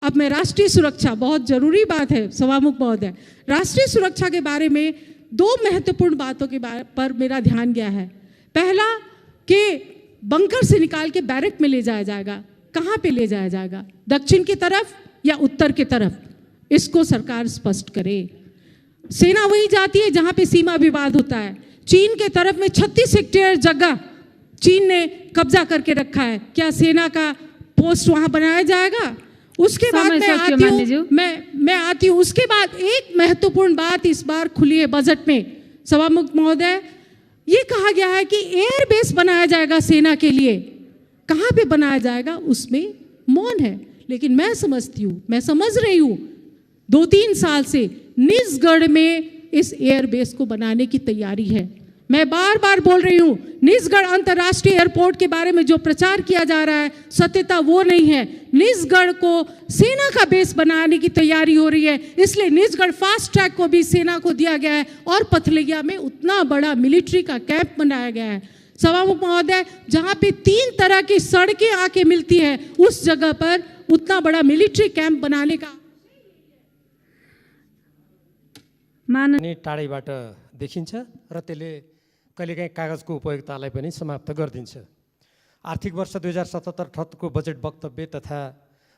अब मैं राष्ट्रीय सुरक्षा, बहुत जरूरी बात है सभामुख महोदय, राष्ट्रीय सुरक्षा के बारे में दो महत्वपूर्ण बातों के पर मेरा ध्यान गया है। पहला कि बंकर से निकाल के बैरक में ले जाया जाएगा, कहाँ पे ले जाया जाएगा, दक्षिण की तरफ या उत्तर की तरफ, इसको सरकार स्पष्ट करे। सेना वही जाती है जहाँ पे सीमा विवाद होता है। चीन के तरफ में 36 हेक्टेयर जगह चीन ने कब्जा करके रखा है, क्या सेना का पोस्ट वहाँ बनाया जाएगा? उसके बाद मैं आती हूँ उसके बाद एक महत्वपूर्ण बात इस बार खुली है बजट में सभामुख महोदय, ये कहा गया है कि एयर बेस बनाया जाएगा सेना के लिए। कहाँ पे बनाया जाएगा उसमें मौन है, लेकिन मैं समझती हूँ, मैं समझ रही हूँ 2-3 साल से निजगढ़ में इस एयर बेस को बनाने की तैयारी है। मैं बार बार बोल रही हूँ, निजगढ़ अंतर्राष्ट्रीय एयरपोर्ट के बारे में जो प्रचार किया जा रहा है सत्यता वो नहीं है। निजगढ़ को सेना का बेस बनाने की तैयारी हो रही है, इसलिए निजगढ़ फास्ट ट्रैक को भी सेना को दिया गया है और पथलैया में उतना बड़ा मिलिट्री का कैंप बनाया गया है। सभामुख महोदय, जहाँ पे 3 तरह की सड़कें आके मिलती है उस जगह पर उतना बड़ा मिलिट्री कैंप बनाने का टाढैबाट देखिन्छ र त्यसले कहिलेकाहीँ कागजको उपयोगितालाई पनि समाप्त गरिदिन्छ। आर्थिक वर्ष 2077-78 को बजेट वक्तव्य तथा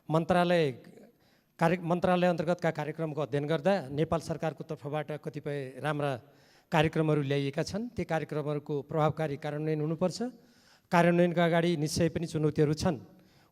मन्त्रालय अन्तर्गतका कार्यक्रमको अध्ययन गर्दा नेपाल सरकारको तर्फबाट कतिपय राम्रा कार्यक्रमहरू ल्याइएका छन्। ती कार्यक्रमहरूको प्रभावकारी कार्यान्वयन हुनुपर्छ। कार्यान्वयनका अगाडि निश्चय पनि चुनौतीहरू छन्।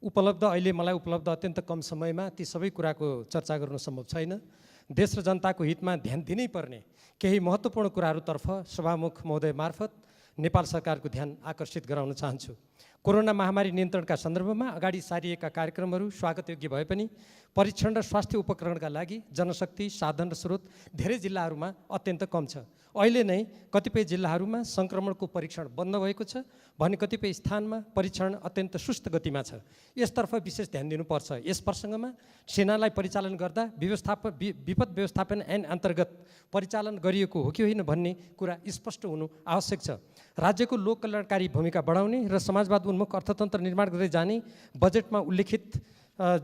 अहिले मलाई उपलब्ध अत्यन्त कम समयमा ती सबै कुराको चर्चा गर्न सम्भव छैन। देश र जनताको हितमा ध्यान दिनै पर्ने केही महत्त्वपूर्ण कुराहरूतर्फ सभामुख महोदय मार्फत नेपाल सरकारको ध्यान आकर्षित गराउन चाहन्छु। कोरोना महामारी नियन्त्रणका सन्दर्भमा अगाडि सारिएका कार्यक्रमहरू स्वागतयोग्य भए पनि परीक्षण र स्वास्थ्य उपकरणका लागि जनशक्ति, साधन र स्रोत धेरै जिल्लाहरूमा अत्यन्त कम छ। अहिले नै कतिपय जिल्लाहरूमा सङ्क्रमणको परीक्षण बन्द भएको छ भने कतिपय स्थानमा परीक्षण अत्यन्त सुस्त गतिमा छ। यसतर्फ विशेष ध्यान दिनुपर्छ। यस प्रसङ्गमा सेनालाई परिचालन गर्दा विपद व्यवस्थापन ऐन अन्तर्गत परिचालन गरिएको हो कि होइन भन्ने कुरा स्पष्ट हुनु आवश्यक छ। राज्यको लोक कल्याणकारी भूमिका बढाउने र समाजवाद उन्मुख अर्थतन्त्र निर्माण गर्दै जाने बजेटमा उल्लेखित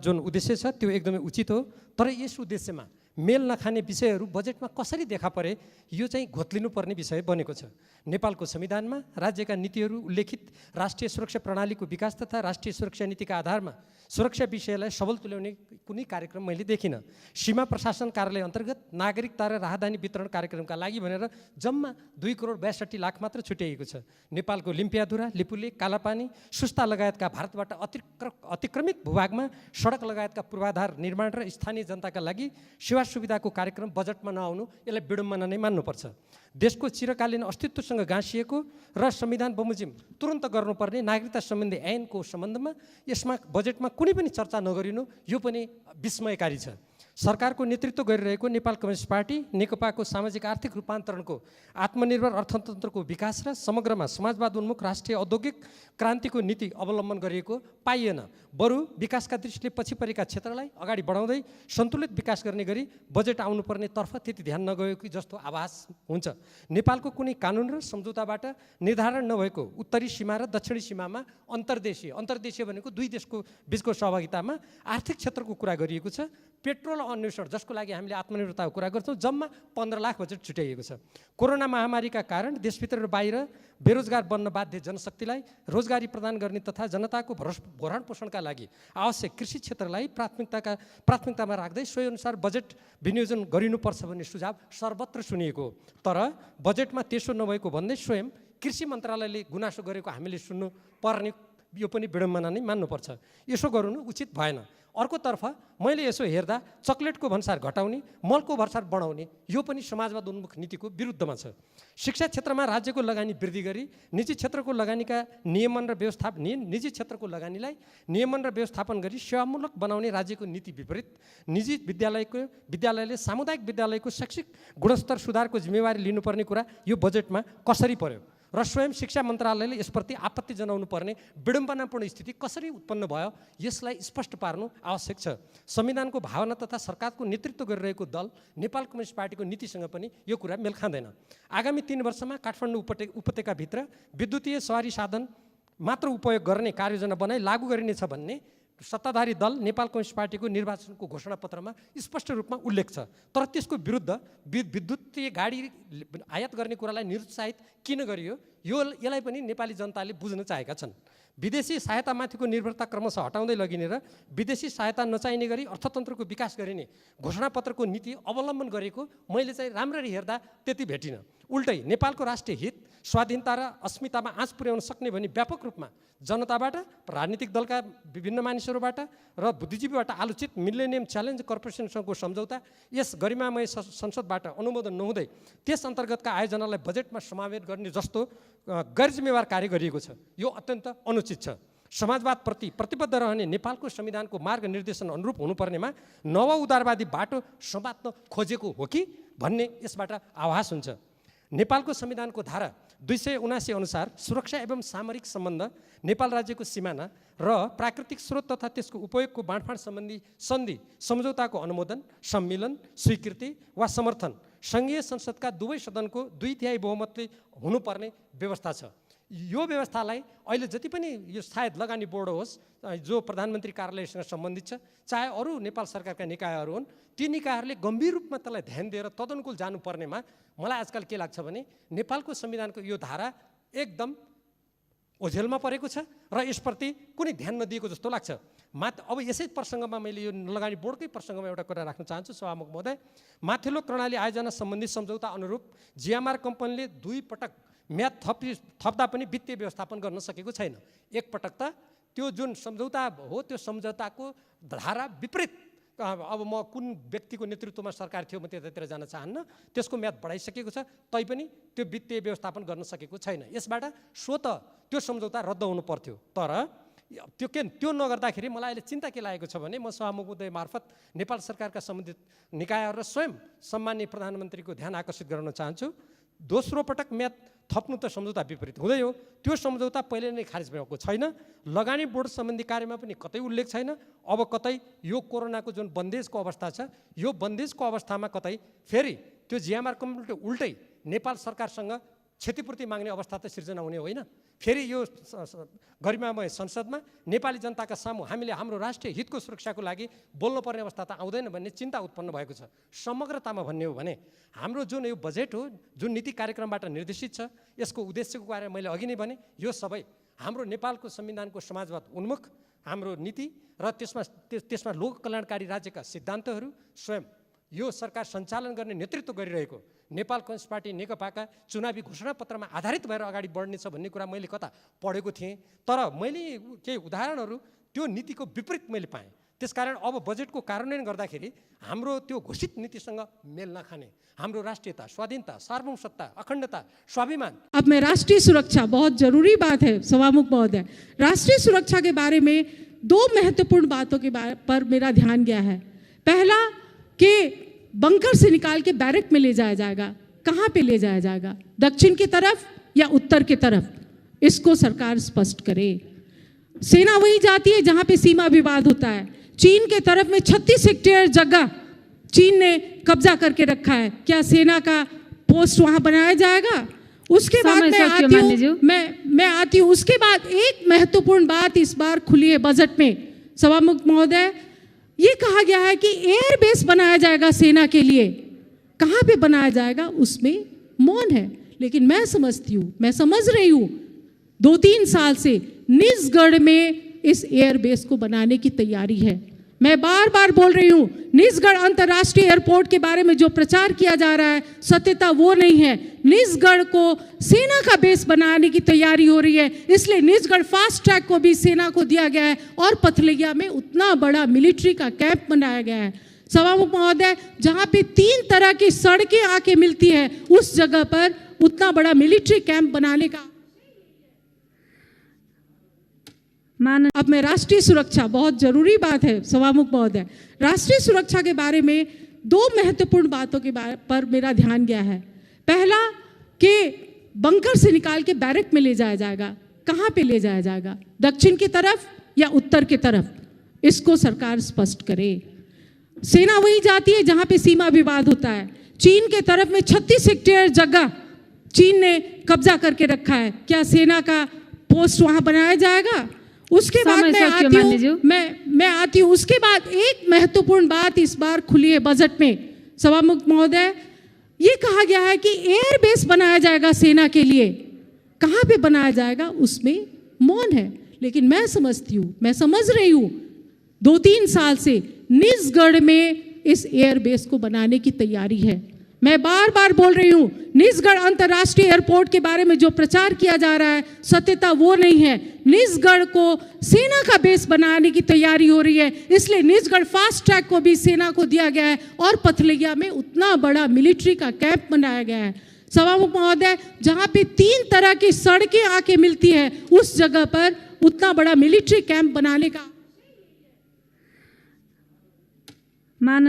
जुन उद्देश्य छ त्यो एकदमै उचित हो। तर यस उद्देश्यमा मेल नखाने विषयहरू बजेटमा कसरी देखा परे यो चाहिँ घोत्लिनुपर्ने विषय बनेको छ। नेपालको संविधानमा राज्यका नीतिहरू उल्लेखित राष्ट्रिय सुरक्षा प्रणालीको विकास तथा राष्ट्रिय सुरक्षा नीतिका आधारमा सुरक्षा विषयलाई सबल तुल्याउने कुनै कार्यक्रम मैले देखिनँ। सीमा प्रशासन कार्यालय अन्तर्गत नागरिकता र राहदानी वितरण कार्यक्रमका लागि भनेर जम्मा 2,62,00,000 मात्र छुट्याइएको छ। नेपालको लिम्पियाधुरा, लिपुले, कालापानी, सुस्ता लगायतका भारतबाट अतिक्रमित भूभागमा सडक लगायतका पूर्वाधार निर्माण र स्थानीय जनताका लागि सेवा सुविधाको कार्यक्रम बजेटमा नआउनु यसलाई विडम्बना नै मान्नुपर्छ। देशको चिरकालीन अस्तित्वसँग गाँसिएको र संविधान बमोजिम तुरन्त गर्नुपर्ने नागरिकता सम्बन्धी ऐनको सम्बन्धमा यसमा बजेटमा कुनै पनि चर्चा नगरिनु यो पनि विस्मयकारी छ। सरकारको नेतृत्व गरिरहेको नेपाल कम्युनिस्ट पार्टी नेकपाको सामाजिक आर्थिक रूपान्तरणको आत्मनिर्भर अर्थतन्त्रको विकास र समग्रमा समाजवाद उन्मुख राष्ट्रिय औद्योगिक क्रान्तिको नीति अवलम्बन गरिएको पाइएन। बरु विकासका दृष्टिले पछि परेका क्षेत्रलाई अगाडि बढाउँदै सन्तुलित विकास गर्ने गरी बजेट आउनुपर्ने तर्फ त्यति ध्यान नगएको जस्तो आभास हुन्छ। नेपालको कुनै कानुन र सम्झौताबाट निर्धारण नभएको उत्तरी सीमा र दक्षिणी सीमामा अन्तर्देशीय भनेको दुई देशको बीचको सहभागितामा आर्थिक क्षेत्रको कुरा गरिएको छ। पेट्रोल अन्वेषण जसको लागि हामीले आत्मनिर्भरताको कुरा गर्छौँ जम्मा 15 लाख बजेट छुट्याइएको छ। कोरोना महामारीका कारण देशभित्र र बाहिर बेरोजगार बन्न बाध्य जनशक्तिलाई रोजगारी प्रदान गर्ने तथा जनताको भरण पोषणका लागि आवश्यक कृषि क्षेत्रलाई प्राथमिकतामा राख्दै सोही अनुसार बजेट विनियोजन गरिनुपर्छ भन्ने सुझाव सर्वत्र सुनिएको हो। तर बजेटमा त्यसो नभएको भन्दै स्वयं कृषि मन्त्रालयले गुनासो गरेको हामीले सुन्नु पर्ने यो पनि विडम्बना नै मान्नुपर्छ। यसो गर्नु उचित भएन। अर्कोतर्फ मैले यसो हेर्दा चक्लेटको भन्सार घटाउने, मलको भन्सार बढाउने यो पनि समाजवाद उन्मुख नीतिको विरुद्धमा छ। शिक्षा क्षेत्रमा राज्यको लगानी वृद्धि गरी निजी क्षेत्रको लगानीका निजी क्षेत्रको लगानीलाई नियमन र व्यवस्थापन गरी सेवामूलक बनाउने राज्यको नीति विपरीत निजी विद्यालयले सामुदायिक विद्यालयको शैक्षिक गुणस्तर सुधारको जिम्मेवारी लिनुपर्ने कुरा यो बजेटमा कसरी पर्यो र स्वयं शिक्षा मन्त्रालयले यसप्रति आपत्ति जनाउनु पर्ने विडम्बनापूर्ण स्थिति कसरी उत्पन्न भयो यसलाई स्पष्ट पार्नु आवश्यक छ। संविधानको भावना तथा सरकारको नेतृत्व गरिरहेको दल नेपाल कम्युनिस्ट पार्टीको नीतिसँग पनि यो कुरा मेल खाँदैन। आगामी 3 वर्षमा काठमाडौँ उपत्यकाभित्र विद्युतीय सवारी साधन मात्र उपयोग गर्ने कार्ययोजना बनाई लागू गरिनेछ भन्ने सत्ताधारी दल नेपाल कम्युनिस्ट पार्टीको निर्वाचनको घोषणापत्रमा स्पष्ट रूपमा उल्लेख छ, तर त्यसको विरुद्ध विद्युतीय गाडी आयात गर्ने कुरालाई निरुत्साहित किन गरियो यसलाई पनि नेपाली जनताले बुझ्न चाहेका छन्। विदेशी सहायतामाथिको निर्भरता क्रमशः हटाउँदै लगिने र विदेशी सहायता नचाहिने गरी अर्थतन्त्रको विकास गरिने घोषणापत्रको नीति अवलम्बन गरेको मैले चाहिँ राम्ररी हेर्दा त्यति भेटिनँ। उल्टै नेपालको राष्ट्रिय हित, स्वाधीनता र अस्मितामा आँच पुर्याउन सक्ने भनी व्यापक रूपमा जनताबाट, राजनीतिक दलका विभिन्न मानिसहरूबाट र बुद्धिजीवीबाट आलोचित मिलेनियम च्यालेन्ज कर्पोरेसनसँगको सम्झौता यस गरिमामय संसदबाट अनुमोदन नहुँदै त्यस अन्तर्गतका आयोजनालाई बजेटमा समावेश गर्ने जस्तो गैरजिम्मेवार कार्य गरिएको छ। यो अत्यन्त अनुचित छ। समाजवादप्रति प्रतिबद्ध रहने नेपालको संविधानको मार्ग निर्देशन अनुरूप हुनुपर्नेमा नव उदारवादी बाटो समात्न खोजेको हो कि भन्ने यसबाट आभास हुन्छ। नेपालको संविधानको धारा 279 अनुसार सुरक्षा एवं सामरिक सम्बन्ध, नेपाल राज्यको सिमाना र प्राकृतिक स्रोत तथा त्यसको उपयोगको बाँडफाँड सम्बन्धी सन्धि सम्झौताको अनुमोदन, सम्मिलन, स्वीकृति वा समर्थन सङ्घीय संसदका दुवै सदनको 2/3 बहुमतले हुनुपर्ने व्यवस्था छ। यो व्यवस्थालाई अहिले जति पनि यो सायद लगानी बोर्ड होस् जो प्रधानमन्त्री कार्यालयसँग सम्बन्धित छ, चाहे अरू नेपाल सरकारका निकायहरू हुन्, ती निकायहरूले गम्भीर रूपमा त्यसलाई ध्यान दिएर तदनुकूल जानुपर्नेमा मलाई आजकल के लाग्छ भने नेपालको संविधानको यो धारा एकदम ओझेलमा परेको छ र यसप्रति कुनै ध्यान नदिएको जस्तो लाग्छ। अब यसै प्रसङ्गमा मैले यो लगानी बोर्डकै प्रसङ्गमा एउटा कुरा राख्न चाहन्छु सभामुख महोदय। माथिल्लो कर्णाली आयोजना सम्बन्धी सम्झौता अनुरूप जिएमआर कम्पनीले 2 पटक म्याद थप्दा पनि वित्तीय व्यवस्थापन गर्न सकेको छैन। एक पटक त त्यो जुन सम्झौता हो त्यो सम्झौताको धारा विपरीत, अब म कुन व्यक्तिको नेतृत्वमा सरकार थियो म त्यतातिर जान चाहन्न, त्यसको म्याद बढाइसकेको छ तैपनि त्यो वित्तीय व्यवस्थापन गर्न सकेको छैन। यसबाट स्वत त्यो सम्झौता रद्द हुनु पर्थ्यो। तर त्यो नगर्दाखेरि मलाई अहिले चिन्ता के लागेको छ भने म सभामुख महोदय मार्फत नेपाल सरकारका सम्बन्धित निकायहरू र स्वयं सम्माननीय प्रधानमन्त्रीको ध्यान आकर्षित गराउन चाहन्छु। दोस्रो पटक म्याद थप्नु त सम्झौता विपरीत हुँदै हो, त्यो सम्झौता पहिले नै खारिज भएको छैन। लगानी बोर्ड सम्बन्धी कार्यमा पनि कतै उल्लेख छैन। अब कतै यो कोरोनाको जुन बन्देजको अवस्था छ, यो बन्देजको अवस्थामा कतै फेरि त्यो जिएमआर कम्पनीले उल्टै नेपाल सरकारसँग क्षतिपूर्ति माग्ने अवस्था त सिर्जना हुने होइन। फेरि यो गरिमामय संसदमा नेपाली जनताका सामु हामीले हाम्रो राष्ट्रिय हितको सुरक्षाको लागि बोल्नुपर्ने अवस्था त आउँदैन भन्ने चिन्ता उत्पन्न भएको छ। समग्रतामा भन्ने हो भने हाम्रो जुन यो बजेट हो, जुन नीति कार्यक्रमबाट निर्देशित छ, यसको उद्देश्यको बारेमा मैले अघि नै भने यो सबै हाम्रो नेपालको संविधानको समाजवाद उन्मुख हाम्रो नीति र त्यसमा लोक कल्याणकारी राज्यका सिद्धान्तहरू स्वयं यो सरकार सञ्चालन गर्ने नेतृत्व गरिरहेको नेपाल कम्युनिस्ट पार्टी नेकपाका चुनावी घोषणापत्रमा आधारित भएर अगाडि बढ्नेछ भन्ने कुरा मैले कता पढेको थिएँ। तर मैले केही उदाहरणहरू त्यो नीतिको विपरीत मैले पाएँ। त्यसकारण अब बजेटको कार्यान्वयन गर्दाखेरि हाम्रो त्यो घोषित नीतिसँग मेल नखाने हाम्रो राष्ट्रियता, स्वाधीनता, सार्वभौमसत्ता, अखण्डता, स्वाभिमान। अब मैं राष्ट्रीय सुरक्षा, बहुत जरूरी बात है सभामुख महोदय, राष्ट्रीय सुरक्षा के बारे में 2 महत्वपूर्ण बातों के पर मेरा ध्यान गया है। पहला कि बंकर से निकाल के बैरक में ले जाया जाएगा, कहाँ पे ले जाया जाएगा, दक्षिण की तरफ या उत्तर की तरफ, इसको सरकार स्पष्ट करे। सेना वही जाती है जहाँ पे सीमा विवाद होता है। चीन के तरफ में 36 हेक्टेयर जगह चीन ने कब्जा करके रखा है, क्या सेना का पोस्ट वहाँ बनाया जाएगा? उसके बाद मैं आती हूँ उसके बाद एक महत्वपूर्ण बात इस बार खुली है बजट में सभामुख महोदय, ये कहा गया है कि एयर बेस बनाया जाएगा सेना के लिए। कहाँ पे बनाया जाएगा उसमें मौन है, लेकिन मैं समझती हूँ, मैं समझ रही हूँ 2-3 साल से निजगढ़ में इस एयर बेस को बनाने की तैयारी है। मैं बार बार बोल रही हूँ, निजगढ़ अंतर्राष्ट्रीय एयरपोर्ट के बारे में जो प्रचार किया जा रहा है सत्यता वो नहीं है। निजगढ़ को सेना का बेस बनाने की तैयारी हो रही है, इसलिए निजगढ़ फास्ट ट्रैक को भी सेना को दिया गया है और पथलैया में उतना बड़ा मिलिट्री का कैंप बनाया गया है। सभामुख महोदय, जहाँ पे 3 तरह की सड़कें आके मिलती है उस जगह पर उतना बड़ा मिलिट्री कैंप बनाने का। अब मैं राष्ट्रीय सुरक्षा, बहुत जरूरी बात है सभामुख महोदय, राष्ट्रीय सुरक्षा के बारे में 2 महत्वपूर्ण बातों के पर मेरा ध्यान गया है। पहला कि बंकर से निकाल के बैरक में ले जाया जाएगा, कहाँ पे ले जाया जाएगा, दक्षिण की तरफ या उत्तर की तरफ, इसको सरकार स्पष्ट करे। सेना वही जाती है जहाँ पे सीमा विवाद होता है। चीन के तरफ में 36 हेक्टेयर जगह चीन ने कब्जा करके रखा है, क्या सेना का पोस्ट वहाँ बनाया जाएगा? उसके बाद समय मैं सकियो, आती मान्यज्यू। हूँ मैं आती हूँ उसके बाद एक महत्वपूर्ण बात इस बार खुली है बजट में सभामुख महोदय, ये कहा गया है कि एयर बेस बनाया जाएगा सेना के लिए। कहाँ पे बनाया जाएगा उसमें मौन है, लेकिन मैं समझती हूँ, मैं समझ रही हूँ 2-3 साल से निजगढ़ में इस एयर बेस को बनाने की तैयारी है। मैं बार बार बोल रही हूँ, निजगढ़ अंतर्राष्ट्रीय एयरपोर्ट के बारे में जो प्रचार किया जा रहा है सत्यता वो नहीं है। निजगढ़ को सेना का बेस बनाने की तैयारी हो रही है, इसलिए निजगढ़ फास्ट ट्रैक को भी सेना को दिया गया है और पथलैया में उतना बड़ा मिलिट्री का कैंप बनाया गया है। सभामुख महोदय, जहाँ पे 3 तरह की सड़कें आके मिलती है उस जगह पर उतना बड़ा मिलिट्री कैंप बनाने का मान